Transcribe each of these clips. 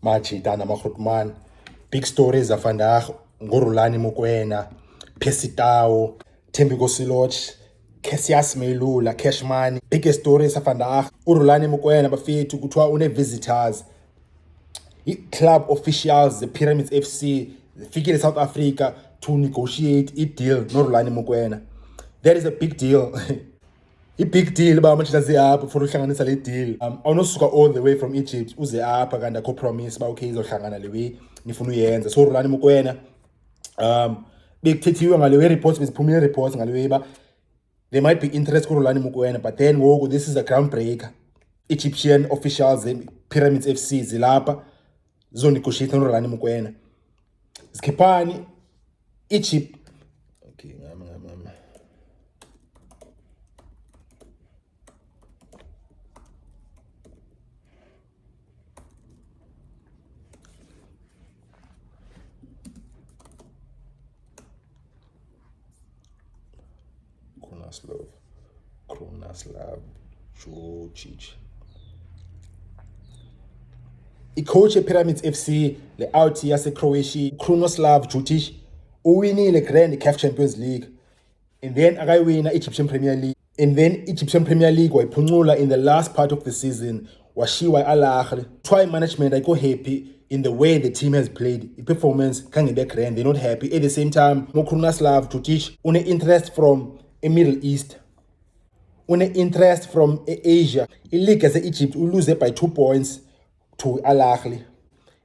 Machita namagrotman. Big stories af vandaag. Ngorulani Mokoena, Percy Tau, Thembiko Siloch, Cassius Melula, Cashman. Biggest stories af vandaag. Urulani Mokoena bafethu kuthiwa une-visitors. Club officials, the Pyramids FC, fikile South Africa to negotiate a deal noRulani Mokoena. That is a big deal. A big deal ba manje laze apha for uhlanganisa le deal. Awunosuka all the way from Egypt uze apha kanti akho promise ba okay izohlangana le way nifuna uyenza. So uRulani Mokoena bekuthethiwe ngale way reports beziphumile reports ngale way ba there might be interest kuRulani Mokoena, but then ngoku this is a groundbreaker. Egyptian officials Pyramids FC zilapha zizonegotiate noRulani Mokoena. Skipani Egypt. Okay, Krunoslav Jukic. I-coach ye-Pyramids FC le-out yase-Croatia Krunoslav Jukic uwinile Grand CAF Champions League and then akayiwina Egyptian Premier League and then Egyptian Premier League wayiphuncula in the last part of the season washiwa Al Ahly. Try management ayikho happy in the way the team has played. I-performance kangebe grand, they're not happy. At the same time, Krunoslav Jukic une-interest from a Middle East, une-interest from Asia. I-league yase-Egypt ulose by 2 points to Al Ahly.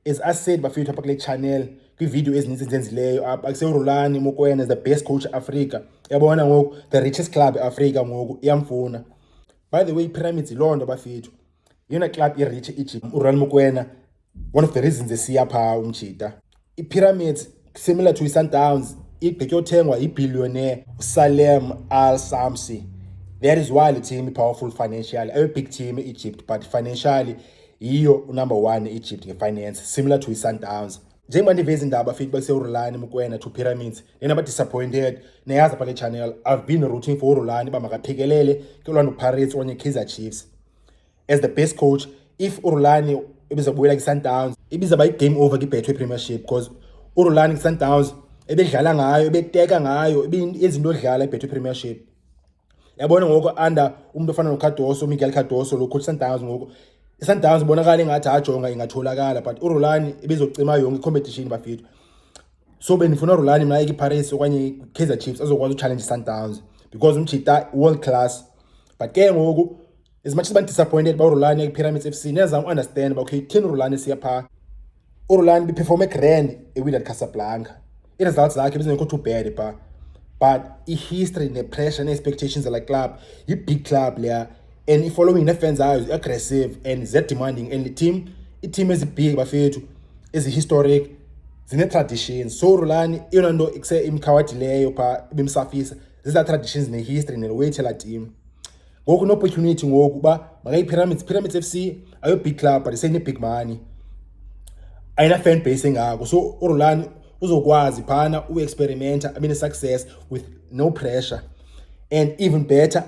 As I said bafethu apha kule channel kwivideo ezininzi enzenzileyo apha akuseRulani Mokoena is the best coach Africa. Yabona ngoku the richest club eAfrica ngoku iyamfuna. By the way, Pyramids ilonto bafethu yona club i-rich Egypt. uRulani Mokoena one of the reasons esiya pha umjita. I-Pyramids similar to i-Sundowns igqityothengwa i-billionaire Salem Al Samsi. That is why the team is powerful financially. A big team in Egypt, but financially yiyo number 1 Egypt nge-finance, similar to i-Sundowns. Njengoba ndiveza indaba feedback seUrulani Mokoena to Pyramids, nena disappointed neyazi apha le channel. I've been rooting for uRulani ba makaphekelele ke-Orlando Pirates okanye Kaizer Chiefs as the best coach. If uRulani ebezabuyela kwi-Sundowns ibizaba i-game over kwi-Betway Premiership, because uRulani kwi-Sundowns ebedlala ngayo, ebeteka ngayo, izinto odlala i-Betway Premiership. Yabona ngoku under umuntu ofana noCardoso, Miguel Cardoso lo coach Sundowns ngoku iSundowns ibonakala engathi ajonga ingatholakala, but uRulani ebezocima yonke i-competition bafethu. So benifuna uRulani mna ekiPirates okanye Kaizer Chiefs azokwazi uchallenge iSundowns because umjita world class. But ke ngoku as much as I'm disappointed ba uRulani ePyramids FC, niyazama understand ba okay thina uRulani siya pha. uRulani beperforme grand eWydad Casablanca. I-results zakhe bezingekho too bad pha, but i-history ne-pressure ne-expectations like club yi-big club leya, and i-following ne-fans ayo aggressive and demanding, and i-team ezibig bafethu ezi-historic zine-traditions. So uRulani iyona nto imkhawadileyo pha bemsafisa zizaa-traditions ne-history ne-waythela team. Ngoku no-opportunity ngoku uba Pyramids FC ayo big club but isene-big money, ayina-fan base engako. So uRulani uzokwazi phana u-experimenta abe ne-success with no pressure, and even better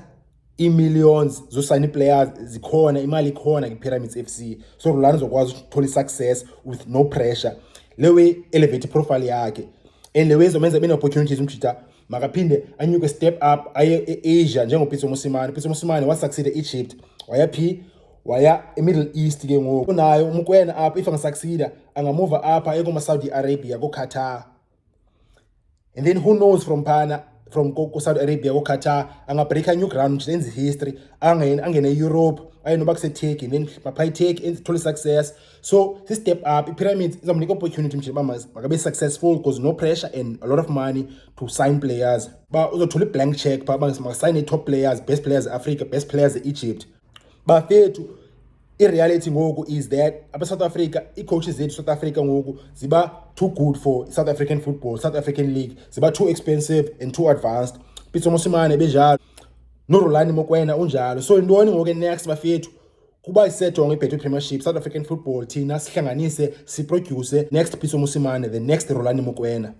i-millions zosayina i-players zikhona, imali ikhona kwi-Pyramids FC. So uRulani uzokwazi uthola i-success with no pressure, le way elevate profile yakhe, and le way zomenza bene-opportunities umjita makaphinde anyuke step up aye e-Asia njengoPitso Mosimane. Pitso Mosimane wasucceed e-Egypt waya phi waya e-Middle East ke ngoku. Unayo uMokoena apha if angasucceeda angamuva apha ekoma-Saudi Arabia ko-Qatar, and then who knows from phana from ko-Saudi Arabia ko-Qatar angabreaka new ground nje enze history angene e-Europe aye noba kuse-Turkey, then mapha i-Turkey ethole success. So si-step up i-Pyramids izamnika opportunity nje makabe successful because no pressure and a lot of money to sign players. Ba uzothola i-blank check pha makasayine i-top players, best players e-Africa, best players e-Egypt. Bafethu i-reality ngoku is that apa-South Africa, i-coaches zethu South Africa ngoku ziba too good for South African football, South African league, ziba too expensive and too advanced. Pitso Mosimane benjalo, noRulani Mokoena unjalo. So intoni ngoku next bafethu kuba isetho ngeBetway Premiership, South African football thina sihlanganise siproduce next Pitso Mosimane, the next Rulani Mokoena.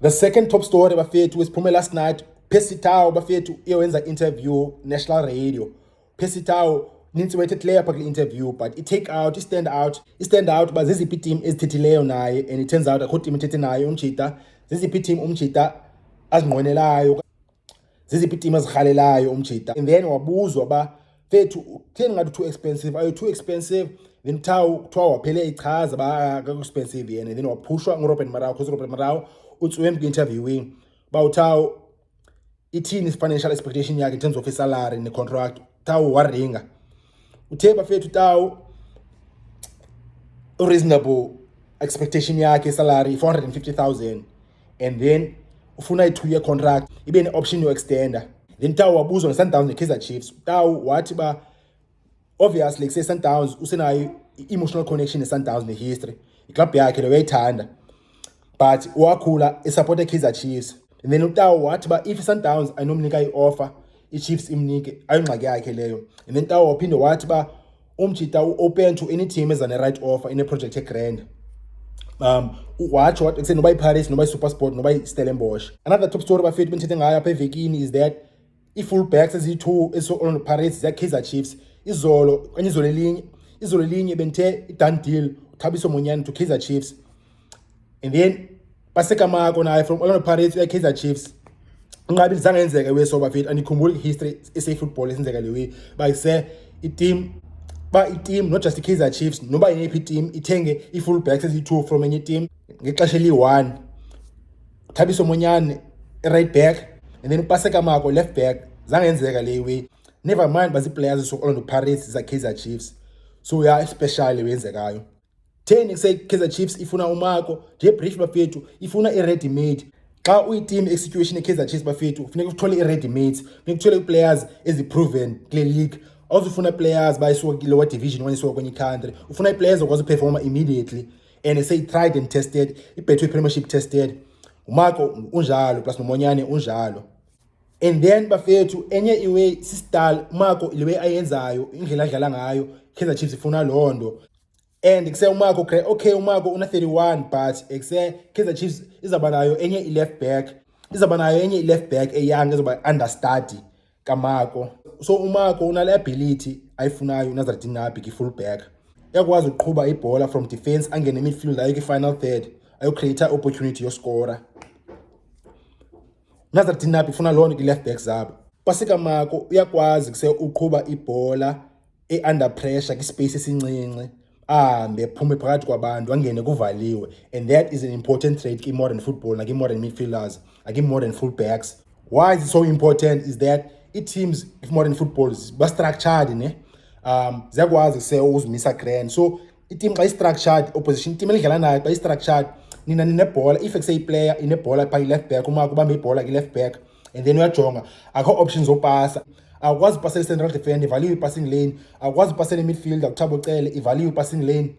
The second top story bafethu esiphume last night, Percy Tau bafethu iyowenza interview national radio. Percy Tau nintsiwethethileyo apha kule interview, but stand out uba zeziphi iitim ezithethileyo naye, and it turns out akho tim ethethe naye uMtshita. Zeziphi iitim uMtshita azinqwenelayo, zeziphi iitim azirhalelayo uMtshita. And then wabuzwa uba fethu kutheni ngathi too expensive, are you too expensive? Then kuthiwa waphele ichaza uba akakho expensive yena. Then waphushwa nguRobert Marawa, because uRobert Marawa utsiwe kwi-interviewing uba uthawu ithini financial expectation yakhe in terms of isalary ne-contract. Tawu waringa uthe bafethu tawu reasonable expectation yakhe salary 450,000, and then ufuna i-2-year contract ibe ne-option yo-extender. Then tawu wabuzwa nge-Sundowns ne-Kaizer Chiefs. Tawu wathi ba obviously kuse Sundowns usenayo i-emotional connection ne-Sundowns ne-history, iklabhu yakhe leyo uyayithanda, but wakhula esupporta Kaizer Chiefs. And then uTawu wathi ba if Sundowns ayinomnika i-offer i-Chiefs imnike, ayingxaki yakhe leyo. And then Tawu waphinde wathi ba uMtshita open to any team ezane right offer in a project e-grand. Watsho wathi ekuse noba iPirates noba iSuperSport noba iStellenbosch. Another top story bafethu bendithethe ngayo apha evekini is that i-fullbacks eziyi-2 eziso-on Pirates ziya-Kaizer Chiefs. Izolo elinye benthe i-done deal uThabiso Monyane to Kaizer Chiefs. And then Pasekamako naye from Orlando Pirates uya-Kaizer Chiefs. Unqabile zange yenzeka weso bafethu, andikhumbuli history ese-football esenzeka le way bayise i-team not just i-Kaizer Chiefs noba inephi i-team ithenge i-fullbacks eziyi-2 from enye team ngexesha eli-1. Thabiso Monyane right back and then Pasekamako left back. Zange yenzeka le way. Never mind bazi-players so-Orlando Pirates za-Kaizer Chiefs. So ya especially wenzekayo. Theni kuse Kaizer Chiefs ifuna uMarco nje brief bafethu ifuna i-ready made. Xa uyi-team execution e-Kaizer Chiefs bafethu kufuneka uthole i-ready mates, kufuneka uthole i-players ezi-proven kule league. Awuzufuna players bayisuka kwi-lower division okanye isuka kwenye country. Ufuna i-players okwazi uperforma immediately and say tried and tested, i-Betway Premiership tested. uMarco unjalo plus noMonyane unjalo. And then bafethu enye iway sistyle uMarco ile way ayenzayo, indlela adlala ngayo Kaizer Chiefs ifuna londo. And kuse uMarco okay uMarco una 31 but kuse Kaizer Chiefs izaba nayo enye i-left back eyoung ezoba understudy kaMarco. So uMarco una le ability ayifunayo uNazareth Nabi ki-full back, yakwazi uqhuba ibhola from defense angene midfield ayo ki-final third ayo create opportunity yo scorer. Nazareth Nabi ifuna lona ki-left back zabo. Pasekamako uyakwazi kuse uqhuba ibhola under pressure ki-space esincinci ahambe phume phakathi kwabantu angene kuvaliwe, and that is an important trait ki-modern football naki-modern midfielders naki-modern fullbacks. Why is it so important is that i-teams modern football ba-structured ne ziyakwazi kuse uzimisa grand. So i-team xa i-structured opposition team elidlala nayo xa i-structured nina ninebhola, if kuse i-player inebhola phaa i-left back uMarco ubambe ibhola ki-left back and then uyajonga akho options zopasa. Akwazi upasela i-central defender ivaliwe i-passing lane, akwazi upasela i-midfielder uThabo Cele ivaliwe i-passing lane,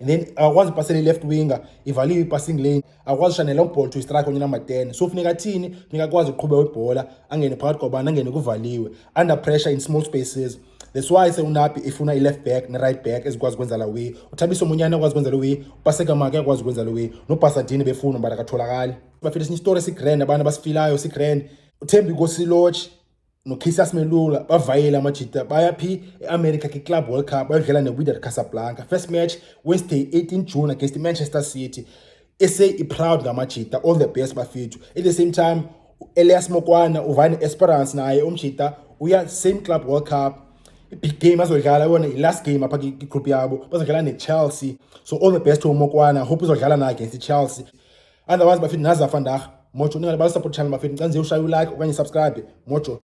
and then akwazi upasela i-left winger ivaliwe i-passing lane, akwazi ushaya ne-long ball to strike onye number 10. So funeka thini, funeka akwazi uqhubeka ibhola angene phakathi kwabantu angene kuvaliwe under pressure in small spaces. That's why uNabi ifuna i-left back ne-right back ezikwazi ukwenza la way. uThabiso Monyane akwazi ukwenza lo way, uPasekamako akwazi ukwenza lo way, noBasadini befuna but akatholakali. Bafethu sinye story si-grand, abantu abasifilayo si-grand. uThembi Kosiloch noKhisias Melula bavayela amajita bayaphi e-America ki-Club World Cup bayodlala ne-Wydad Casablanca. First match Wednesday 18 June against Manchester City. i-proud ngamajita, all the best bafethu. At the same time Elias Mokwana uvane Esperance naye uMjita uya same Club World Cup. I-big game azodlala yona i-last game apha ki-group yabo bazodlala ne-Chelsea. So all the best to Mokwana, hope uzodlala naye against i-Chelsea. Otherwise bafethu naza vandag mojo ningalibali support channel bafethu, ngicela nje ushaya u-like okanye subscribe mojo.